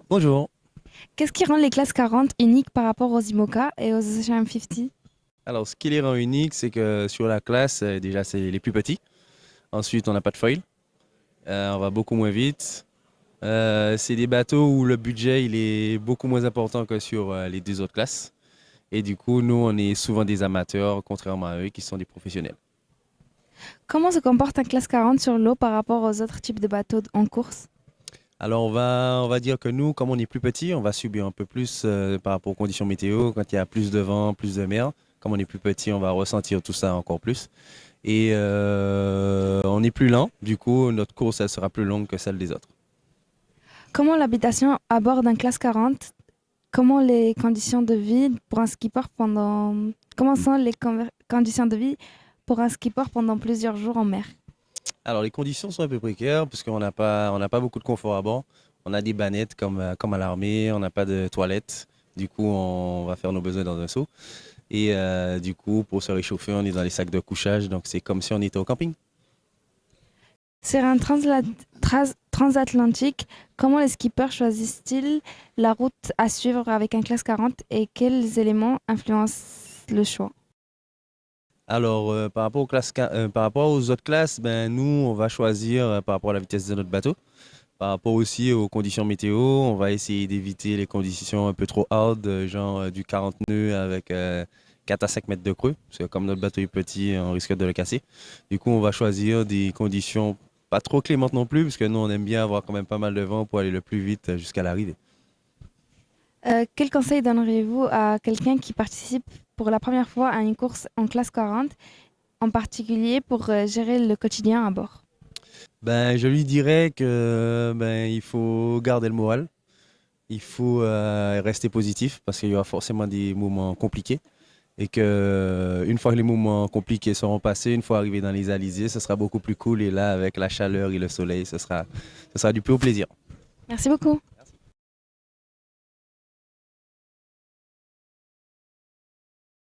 Bonjour. Qu'est-ce qui rend les classes 40 uniques par rapport aux IMOCA et aux Ocean 50? Alors, ce qui les rend uniques, c'est que sur la classe, déjà, c'est les plus petits. Ensuite, on n'a pas de foil. On va beaucoup moins vite. C'est des bateaux où le budget il est beaucoup moins important que sur les deux autres classes. Et du coup, nous, on est souvent des amateurs, contrairement à eux qui sont des professionnels. Comment se comporte un classe 40 sur l'eau par rapport aux autres types de bateaux en course? Alors, on va dire que nous, comme on est plus petits, on va subir un peu plus par rapport aux conditions météo. Quand il y a plus de vent, plus de mer, comme on est plus petit, on va ressentir tout ça encore plus. Et on est plus lent, du coup, notre course, elle sera plus longue que celle des autres. Comment l'habitation à bord d'un classe 40? Comment les conditions de vie pour un skipper pendant... Comment sont les conditions de vie pour un skipper pendant plusieurs jours en mer? Alors, les conditions sont un peu précaires, puisqu'on n'a pas beaucoup de confort à bord. On a des bannettes comme à l'armée, on n'a pas de toilettes. Du coup, on va faire nos besoins dans un seau. Et du coup, pour se réchauffer, on est dans les sacs de couchage. Donc, c'est comme si on était au camping. Sur un transatlantique, comment les skippers choisissent-ils la route à suivre avec un classe 40 et quels éléments influencent le choix? Alors, par rapport aux autres classes, ben, nous, on va choisir par rapport à la vitesse de notre bateau. Par rapport aussi aux conditions météo, on va essayer d'éviter les conditions un peu trop hard, genre du 40 nœuds avec 4 à 5 mètres de creux, parce que comme notre bateau est petit, on risque de le casser. Du coup, on va choisir des conditions pas trop clémentes non plus, parce que nous, on aime bien avoir quand même pas mal de vent pour aller le plus vite jusqu'à l'arrivée. Quel conseil donneriez-vous à quelqu'un qui participe pour la première fois à une course en classe 40, en particulier pour gérer le quotidien à bord? Ben, je lui dirais que ben, il faut garder le moral, il faut rester positif, parce qu'il y aura forcément des moments compliqués. Et que une fois que les moments compliqués seront passés, une fois arrivé dans les alizés, ce sera beaucoup plus cool. Et là, avec la chaleur et le soleil, ce sera du plus au plaisir. Merci beaucoup.